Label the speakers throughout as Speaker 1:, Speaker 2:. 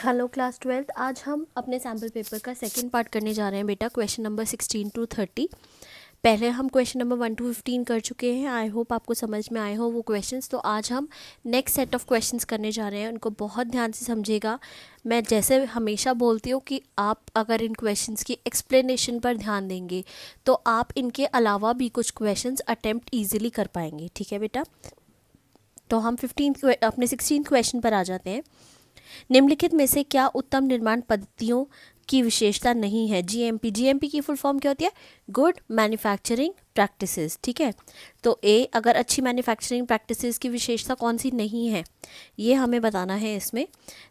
Speaker 1: Hello class 12th। आज हम अपने सैम्पल पेपर का सेकंड पार्ट करने जा रहे हैं बेटा, क्वेश्चन नंबर 16 to 30। पहले हम क्वेश्चन नंबर 1 to 15 कर चुके हैं। आई होप आपको समझ में आए हो वो क्वेश्चंस। तो आज हम नेक्स्ट सेट ऑफ क्वेश्चंस करने जा रहे हैं, उनको बहुत ध्यान से समझिएगा। मैं जैसे हमेशा बोलती हूँ कि आप अगर इन क्वेश्चंस की एक्सप्लेनेशन पर ध्यान देंगे तो आप इनके अलावा भी कुछ क्वेश्चंस अटेम्प्ट ईजिली कर पाएंगे। ठीक है बेटा, तो हम अपने 16 क्वेश्चन पर आ जाते हैं। निम्नलिखित में से क्या उत्तम निर्माण पद्धतियों की विशेषता नहीं है? जीएमपी। जीएमपी की फुल फॉर्म क्या होती है? Good manufacturing practices. ठीक है, तो ए, अगर अच्छी मैन्युफैक्चरिंग प्रैक्टिसेस की विशेषता कौन सी नहीं है ये हमें बताना है इसमें।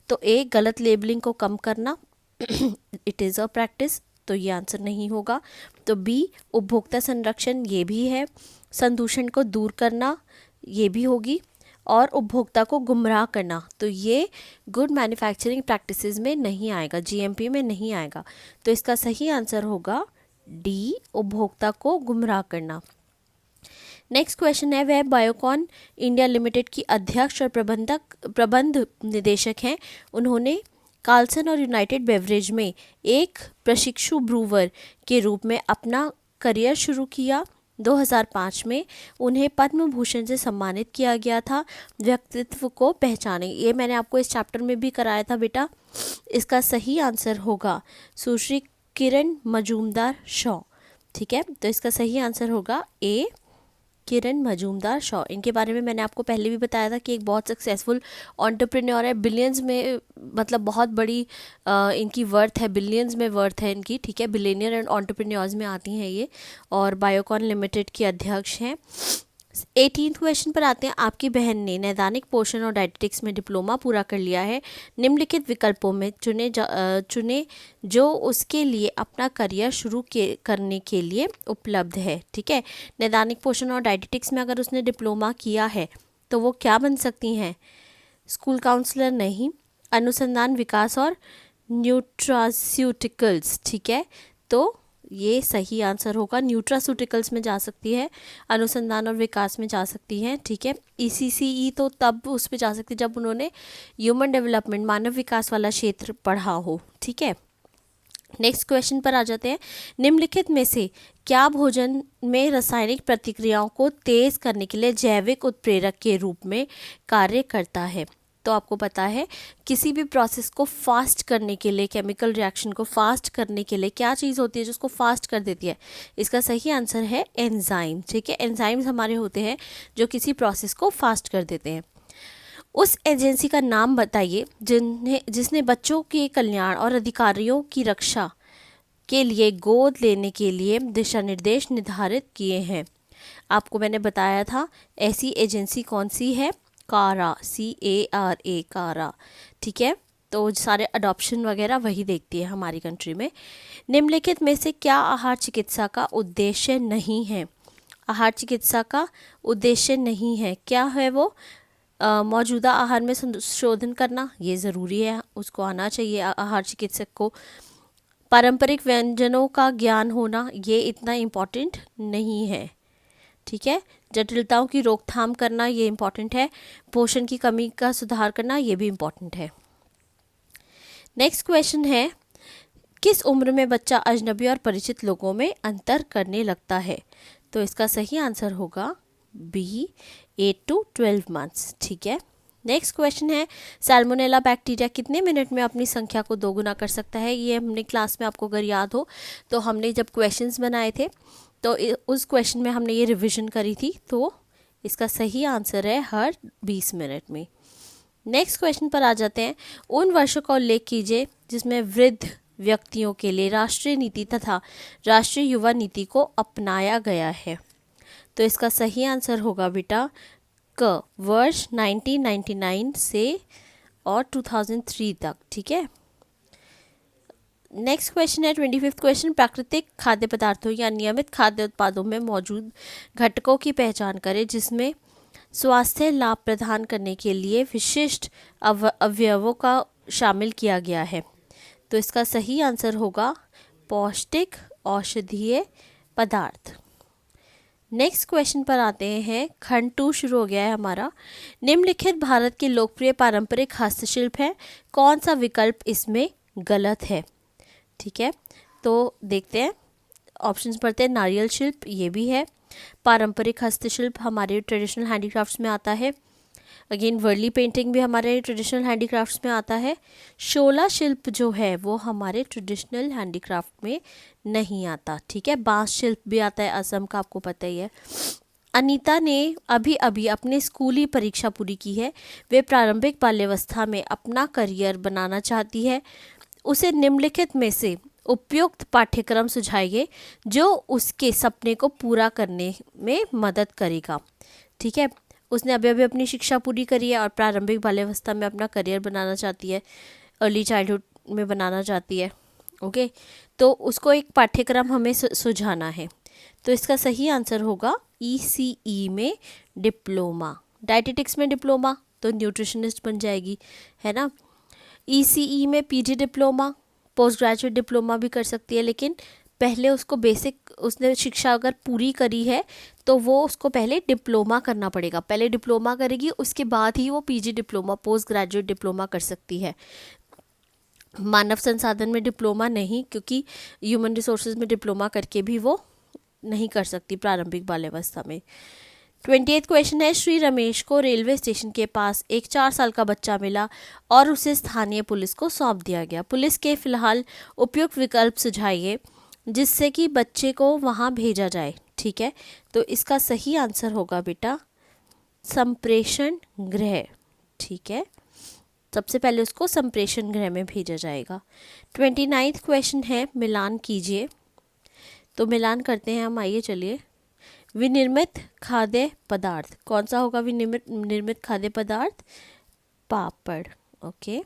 Speaker 1: तो ए, गलत लेबलिंग को कम करना, इट इज़ अ प्रैक्टिस, तो ये आंसर नहीं होगा। तो बी, उपभोक्ता संरक्षण, ये भी है। संदूषण को दूर करना, ये भी होगी। और उपभोक्ता को गुमराह करना, तो ये गुड मैन्युफैक्चरिंग प्रैक्टिसेस में नहीं आएगा, जीएमपी में नहीं आएगा। तो इसका सही आंसर होगा डी, उपभोक्ता को गुमराह करना। नेक्स्ट क्वेश्चन है, वह बायोकॉन इंडिया लिमिटेड की अध्यक्ष और प्रबंध निदेशक हैं। उन्होंने कार्लसन और यूनाइटेड बेवरेज में एक प्रशिक्षु ब्रूवर के रूप में अपना करियर शुरू किया। 2005 में उन्हें पद्म भूषण से सम्मानित किया गया था। व्यक्तित्व को पहचाने, ये मैंने आपको इस चैप्टर में भी कराया था बेटा। इसका सही आंसर होगा सुश्री किरण मजूमदार शॉ। ठीक है, तो इसका सही आंसर होगा ए, किरण मजूमदार शॉ। इनके बारे में मैंने आपको पहले भी बताया था कि एक बहुत सक्सेसफुल एंटरप्रेन्योर है। बिलियंस में, मतलब बहुत बड़ी इनकी वर्थ है, बिलियंस में वर्थ है इनकी। ठीक है, बिलियनियर एंड एंटरप्रेन्योर्स में आती हैं ये, और बायोकॉन लिमिटेड की अध्यक्ष हैं। 18th क्वेश्चन पर आते हैं। आपकी बहन ने नैदानिक पोषण और डायटेटिक्स में डिप्लोमा पूरा कर लिया है। निम्नलिखित विकल्पों में चुने जो उसके लिए अपना करियर शुरू करने के लिए उपलब्ध है। ठीक है, नैदानिक पोषण और डायटेटिक्स में अगर उसने डिप्लोमा किया है तो वो क्या बन सकती हैं? स्कूल काउंसलर नहीं, अनुसंधान विकास और न्यूट्रास्यूटिकल्स। ठीक है, तो ये सही आंसर होगा। न्यूट्रास्यूटिकल्स में जा सकती है, अनुसंधान और विकास में जा सकती हैं। ठीक है, ईसीसीई तो तब उस पर जा सकती है जब उन्होंने ह्यूमन डेवलपमेंट, मानव विकास वाला क्षेत्र पढ़ा हो। ठीक है, नेक्स्ट क्वेश्चन पर आ जाते हैं। निम्नलिखित में से क्या भोजन में रासायनिक प्रतिक्रियाओं को तेज करने के लिए जैविक उत्प्रेरक के रूप में कार्य करता है? तो आपको पता है किसी भी प्रोसेस को फास्ट करने के लिए, केमिकल रिएक्शन को फास्ट करने के लिए क्या चीज़ होती है जिसको फास्ट कर देती है? इसका सही आंसर है एंजाइम। ठीक है, एंजाइम्स हमारे होते हैं जो किसी प्रोसेस को फास्ट कर देते हैं। उस एजेंसी का नाम बताइए जिसने बच्चों के कल्याण और अधिकारियों की रक्षा के लिए गोद लेने के लिए दिशा निर्देश निर्धारित किए हैं। आपको मैंने बताया था ऐसी एजेंसी कौन सी है? कारा, CARA, कारा। ठीक है, तो सारे अडॉप्शन वगैरह वही देखती है हमारी कंट्री में। निम्नलिखित में से क्या आहार चिकित्सा का उद्देश्य नहीं है? आहार चिकित्सा का उद्देश्य नहीं है, क्या है वो? मौजूदा आहार में संशोधन करना, ये ज़रूरी है, उसको आना चाहिए आहार चिकित्सक को। पारंपरिक व्यंजनों का ज्ञान होना, ये इतना इम्पॉर्टेंट नहीं है। ठीक है, जटिलताओं की रोकथाम करना, ये इम्पॉर्टेंट है। पोषण की कमी का सुधार करना, ये भी इम्पॉर्टेंट है। नेक्स्ट क्वेश्चन है, किस उम्र में बच्चा अजनबी और परिचित लोगों में अंतर करने लगता है? तो इसका सही आंसर होगा बी, 8 to 12 मंथ्स। ठीक है, नेक्स्ट क्वेश्चन है, सैल्मोनेला बैक्टीरिया कितने मिनट में अपनी संख्या को दोगुना कर सकता है? ये हमने क्लास में, आपको अगर याद हो तो हमने जब क्वेश्चंस बनाए थे तो उस क्वेश्चन में हमने ये रिवीजन करी थी। तो इसका सही आंसर है हर 20 मिनट में। नेक्स्ट क्वेश्चन पर आ जाते हैं। उन वर्षों का उल्लेख कीजिए जिसमें वृद्ध व्यक्तियों के लिए राष्ट्रीय नीति तथा राष्ट्रीय युवा नीति को अपनाया गया है। तो इसका सही आंसर होगा बेटा क, वर्ष 1999 से और 2003 तक। ठीक है, नेक्स्ट क्वेश्चन है 25th क्वेश्चन, प्राकृतिक खाद्य पदार्थों या नियमित खाद्य उत्पादों में मौजूद घटकों की पहचान करें जिसमें स्वास्थ्य लाभ प्रदान करने के लिए विशिष्ट अवयवों का शामिल किया गया है। तो इसका सही आंसर होगा पौष्टिक औषधीय पदार्थ। नेक्स्ट क्वेश्चन पर आते हैं। खंड 2 शुरू हो गया है हमारा। निम्नलिखित भारत के लोकप्रिय पारंपरिक हस्तशिल्प है, कौन सा विकल्प इसमें गलत है? ठीक है, तो देखते हैं, ऑप्शंस पढ़ते हैं। नारियल शिल्प, ये भी है। पारंपरिक हस्तशिल्प हमारे ट्रेडिशनल हैंडीक्राफ्ट्स में आता है। अगेन वर्ली पेंटिंग भी हमारे ट्रेडिशनल हैंडीक्राफ्ट्स में आता है। शोला शिल्प जो है वो हमारे ट्रेडिशनल हैंडीक्राफ्ट में नहीं आता। ठीक है, बांस शिल्प भी आता है असम का, आपको पता ही है। अनीता ने अभी अभी अपनी स्कूली परीक्षा पूरी की है। वे प्रारंभिक बाल्यावस्था में अपना करियर बनाना चाहती है। उसे निम्नलिखित में से उपयुक्त पाठ्यक्रम सुझाइए जो उसके सपने को पूरा करने में मदद करेगा। ठीक है, उसने अभी अभी अपनी शिक्षा पूरी करी है और प्रारंभिक बाल्यावस्था में अपना करियर बनाना चाहती है, अर्ली चाइल्डहुड में बनाना चाहती है। ओके, तो उसको एक पाठ्यक्रम हमें सुझाना है। तो इसका सही आंसर होगा ECE में डिप्लोमा। डाइटेटिक्स में डिप्लोमा तो न्यूट्रिशनिस्ट बन जाएगी, है ना। ECE में PG diploma, post graduate diploma भी कर सकती है, लेकिन पहले उसको बेसिक, उसने शिक्षा अगर पूरी करी है तो वो उसको पहले डिप्लोमा करना पड़ेगा। पहले डिप्लोमा करेगी, उसके बाद ही वो PG diploma, post graduate diploma कर सकती है। मानव संसाधन में डिप्लोमा नहीं, क्योंकि ह्यूमन रिसोर्सेज में डिप्लोमा करके भी वो नहीं कर सकती प्रारंभिक बाल्यावस्था में। 28 क्वेश्चन है। श्री रमेश को रेलवे स्टेशन के पास एक 4 साल का बच्चा मिला और उसे स्थानीय पुलिस को सौंप दिया गया। पुलिस के फिलहाल उपयुक्त विकल्प सुझाइए जिससे कि बच्चे को वहाँ भेजा जाए। ठीक है, तो इसका सही आंसर होगा बेटा संप्रेषण गृह। ठीक है, सबसे पहले उसको संप्रेषण गृह में भेजा जाएगा। 29 क्वेश्चन है, मिलान कीजिए। तो मिलान करते हैं हम, आइए चलिए। विनिर्मित खाद्य पदार्थ, कौन सा होगा निर्मित खाद्य पदार्थ? पापड़। ओके।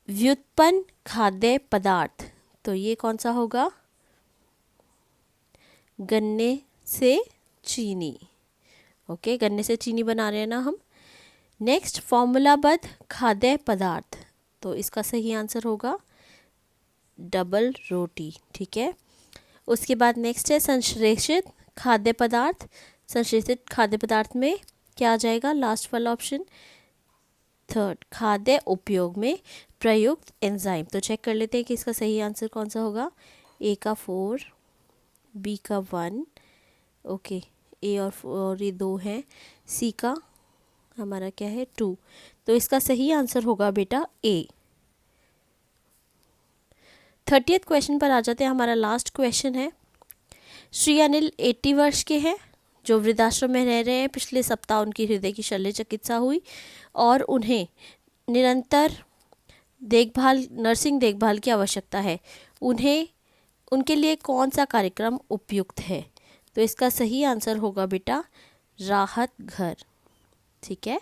Speaker 1: व्युत्पन्न खाद्य पदार्थ, तो ये कौन सा होगा? गन्ने से चीनी। ओके, गन्ने से चीनी बना रहे हैं ना हम। नेक्स्ट, फॉर्मूलाबद्ध खाद्य पदार्थ, तो इसका सही आंसर होगा डबल रोटी। ठीक है, उसके बाद नेक्स्ट है संश्लेषित खाद्य पदार्थ। संश्लेषित खाद्य पदार्थ में क्या आ जाएगा? लास्ट वाला ऑप्शन, थर्ड, खाद्य उपयोग में प्रयुक्त एंजाइम। तो चेक कर लेते हैं कि इसका सही आंसर कौन सा होगा। ए का 4, बी का 1, ओके, ए और ये 2 हैं, सी का हमारा क्या है 2। तो इसका सही आंसर होगा बेटा ए। 30th क्वेश्चन पर आ जाते हैं। हमारा लास्ट क्वेश्चन है। श्री अनिल 80 वर्ष के हैं जो वृद्धाश्रम में रह रहे हैं। पिछले सप्ताह उनकी हृदय की शल्य चिकित्सा हुई और उन्हें निरंतर नर्सिंग देखभाल की आवश्यकता है। उनके लिए कौन सा कार्यक्रम उपयुक्त है? तो इसका सही आंसर होगा बेटा राहत घर। ठीक है,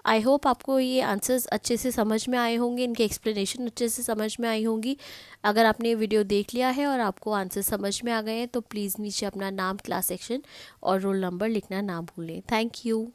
Speaker 1: आई होप आपको ये आंसर्स अच्छे से समझ में आए होंगे, इनके एक्सप्लेनेशन अच्छे से समझ में आई होंगी। अगर आपने ये वीडियो देख लिया है और आपको आंसर समझ में आ गए हैं तो प्लीज़ नीचे अपना नाम, क्लास सेक्शन और रोल नंबर लिखना ना भूलें। Thank you.